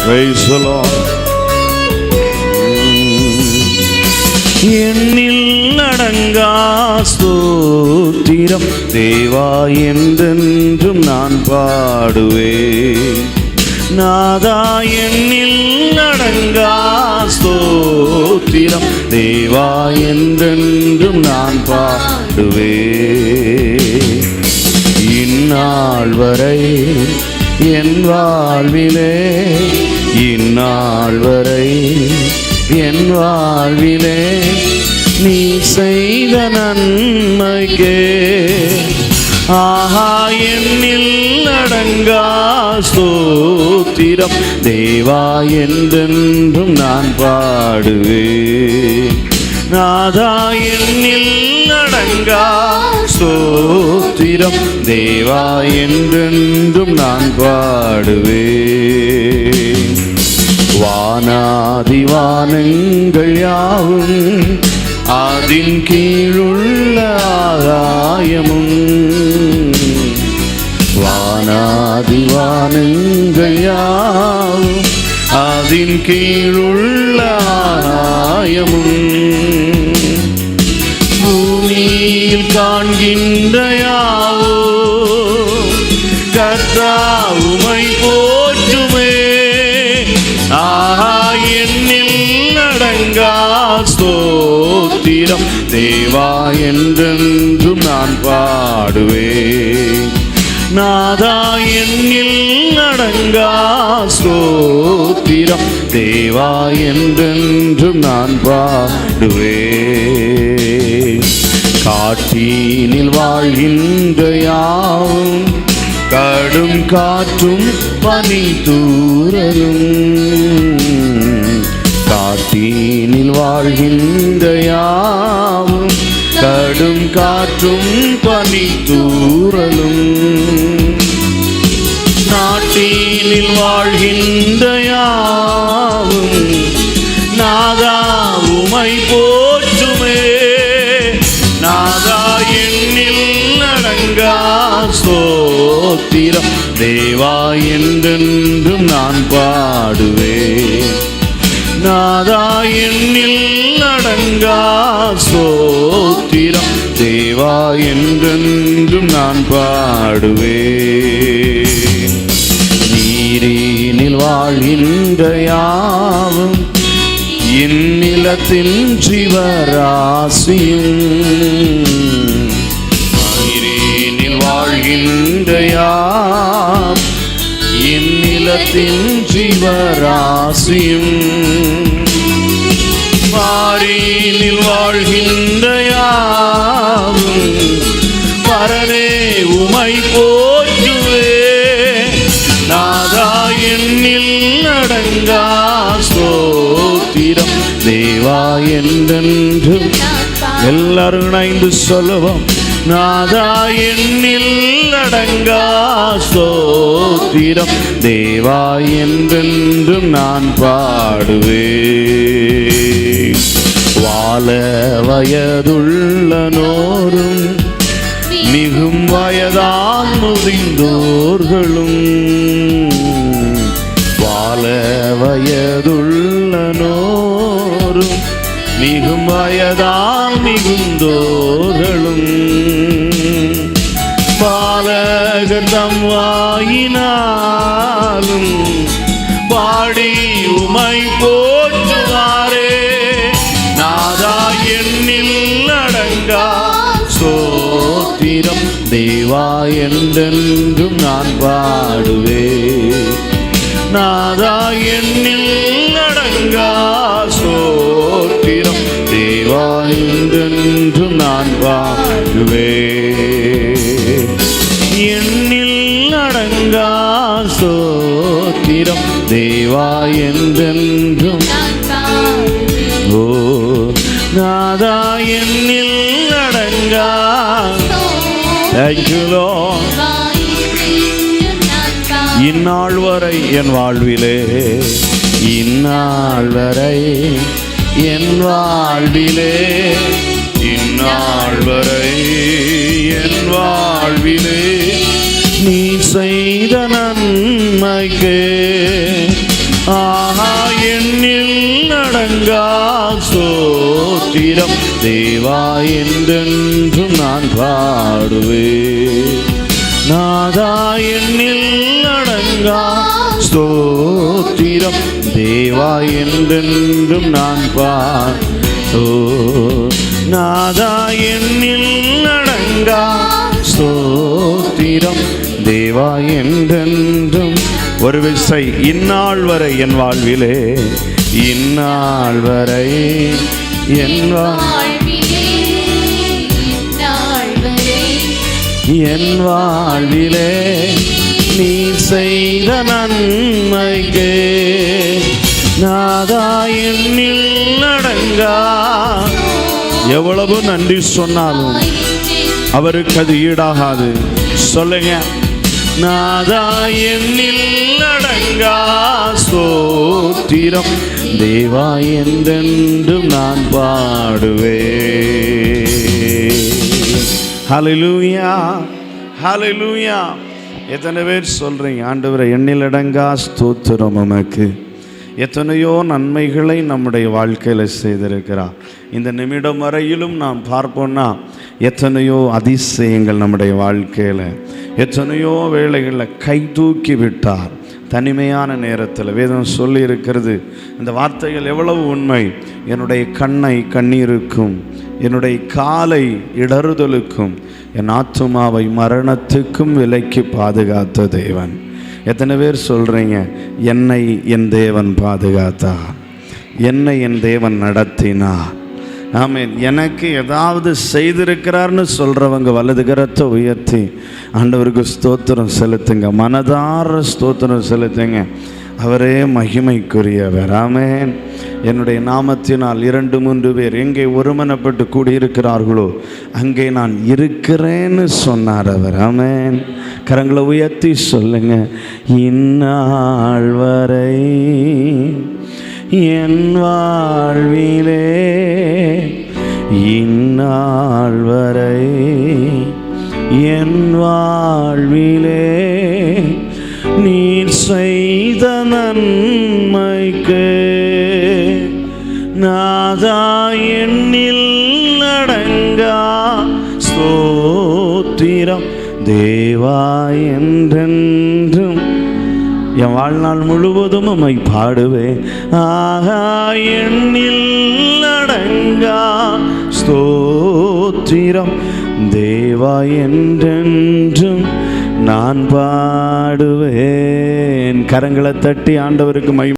Praise the Lord. எண்ணில் அடங்கா ஸ்தோத்திரம் தேவா என்றென்றும் நான் பாடுவேன். நாதா எண்ணில் அடங்கா ஸ்தோத்திரம் தேவா என்றென்றும் நான் பாடுவேன். இந்நாள் வரை என் வாழ்விலே, இந்நாள் வரை என் வாழ்விலே நீ செய்த நன்மைக்கே ஆஹா எண்ணில் அடங்கா ஸ்தோத்திரம் தேவா என்றென்றும் நான் பாடுவேன். நாதா எண்ணில் அடங்கா ஸ்தோத்திரம் தேவா என்றென்றும் நான் பாடுவேன். வானாதிவானங்கள் யாவும் அதின் கீழுள்ள ஆகாயமும், வானாதிவானங்கள் யாவும் அதின் கீழுள்ள ஆகாயமும், பூமியில் காண்கின்ற யாவோ கர்த்தர் உம்மை போற்றுமே. ஆஹா எண்ணில் அடங்கா ஸ்தோத்திரம் தேவா என்றென்றும் நான் பாடுவேன். நாதா எண்ணில் அடங்கா ஸ்தோத்திரம் தேவா என்றென்றும் நான் பாடுவேன். காட்டினில் வாழ்கின்ற யாவும் கடும் காற்றும் பனி தூறலும், காட்டினில் வாழ்கின்ற யாவும் கடும் காற்றும் பனி தூறலும், நாட்டினில் வாழ்கின்ற யாவும் நாதா உம்மை போற்றுமே. நாதா எண்ணில் அடங்கா ஸ்தோத்திரம் தேவா என்றென்றும் நான் பாடுவேன். நாதா எண்ணில் அடங்கா ஸ்தோத்திரம் தேவா என்றென்றும் நான் பாடுவேன். நீரினில் வாழ்கின்ற யாவும் இந்நிலத்தின் ஜீவராசியும், நீரினில் வாழ்கின்ற யாவும் இந்நிலத்தின் ஜீவராசியும், பாரினில் வாழ்கின்ற யாவும் பரனே உம்மை போற்றுவே. நாதா எண்ணில் அடங்கா ஸ்தோத்திரம் தேவா என்றென்றும், எல்லாரும் இணைந்து சொல்லுவோம். நாதா எண்ணில் அடங்கா ஸ்தோத்திரம் தேவா என்றென்றும் நான் பாடுவேன். வாழ வயதுள்ளனோரும் மிகும் வயதால் முதிர்ந்தோர்களும், வாழ வயதுள்ளனோரும் மிகும் வயதால் மிகுந்தோர்களும், பாலகர் தம் வாயினாலும் பாடி உம்மை போற்றுவாரே. நாதா எண்ணில் அடங்கா ஸ்தோத்திரம் தேவா என்றென்றும் நான் பாடுவேன். நாதா எண்ணில் அடங்கா ஸ்தோத்திரம் தேவா என்றென்றும் நான் பாடுவேன். எண்ணில் அடங்கா ஸ்தோத்திரம் தேவா என்றென்றும், ஓ நாதா எண்ணில் அடங்கா. Thank you Lord. இந்நாள் வரை என் வாழ்விலே, இந்நாள் வரை என் வாழ்விலே, இந்நாள் வரை என் வாழ்விலே நீ செய்த நன்மைக்கே ஆஹா எண்ணில் அடங்கா ஸ்தோத்திரம் தேவா என்றென்றும் நான் பாடுவேன். நாதா எண்ணில் அடங்கா ஸ்தோத்திரம் தேவா என்றென்றும் நான் நாதா எண்ணில் அடங்கா ஸ்தோத்திரம் தேவா என்றென்றும். ஒரு விசை இந்நாள் வரை என் வாழ்விலே, இந்நாள் வரை என் வாழ்விலே நீ செய்த நன்மைக்கு நாதா எண்ணில் அடங்கா. எவ்வளவு நன்றி சொன்னாலும் அவருக்கு அது ஈடாகாது. சொல்லுங்க, நாதா எண்ணில் அடங்கா ஸ்தோத்திரம் தேவா என்றென்றும் நான் பாடுவேன். ஹல்லேலூயா, ஹல்லேலூயா. எத்தனை பேர் சொல்றீங்க, ஆண்டவரே எண்ணில் அடங்கா ஸ்தோத்திரம் உமக்கு. எத்தனையோ நன்மைகளை நம்முடைய வாழ்க்கையில் செய்திருக்கிறார். இந்த நிமிடம் வரையிலும் நாம் பார்ப்போம்னா எத்தனையோ அதிசயங்கள் நம்முடைய வாழ்க்கையில், எத்தனையோ வேளைகளில் கை தூக்கி விட்டார். தனிமையான நேரத்தில் வேதம் சொல்லி இருக்கிறது, இந்த வார்த்தைகள் எவ்வளவு உண்மை. என்னுடைய கண்ணை கண்ணீருக்கும், என்னுடைய காலை இடறுதலுக்கும், என் ஆத்துமாவை மரணத்துக்கும் விலக்கி பாதுகாத்த தேவன். எத்தனை பேர் சொல்கிறீங்க, என்னை என் தேவன் பாதுகாத்தார், என்னை என் தேவன் நடத்தினார். ஆமென். எனக்கு ஏதாவது செய்திருக்கிறார்னு சொல்கிறவங்க வலது கரத்தை உயர்த்தி ஆண்டவருக்கு ஸ்தோத்திரம் செலுத்துங்க, மனதார ஸ்தோத்திரம் செலுத்துங்க. அவரே மகிமைக்குரியவர். ஆமென். என்னுடைய நாமத்தினால் 2-3 பேர் எங்கே ஒருமனப்பட்டு கூடியிருக்கிறார்களோ அங்கே நான் இருக்கிறேன்னு சொன்னார் அவர். ஆமென். கரங்களை உயர்த்தி சொல்லுங்க, இந்நாள் வரை என் வாழ்விலே, இந்நாள் வரை என் வாழ்விலே நீர் செய்த நன்மைக்கு நாதா எண்ணில் அடங்கா ஸ்தோத்திரம் தேவா என்றென்றும். என் வாழ்நாள் முழுவதும் உம்மை பாடுவேன். ஆஹா எண்ணில் அடங்கா ஸ்தோத்திரம் தேவா என்றென்றும் நான் பாடுவேன். கரங்களை தட்டி ஆண்டவருக்கு மகிமை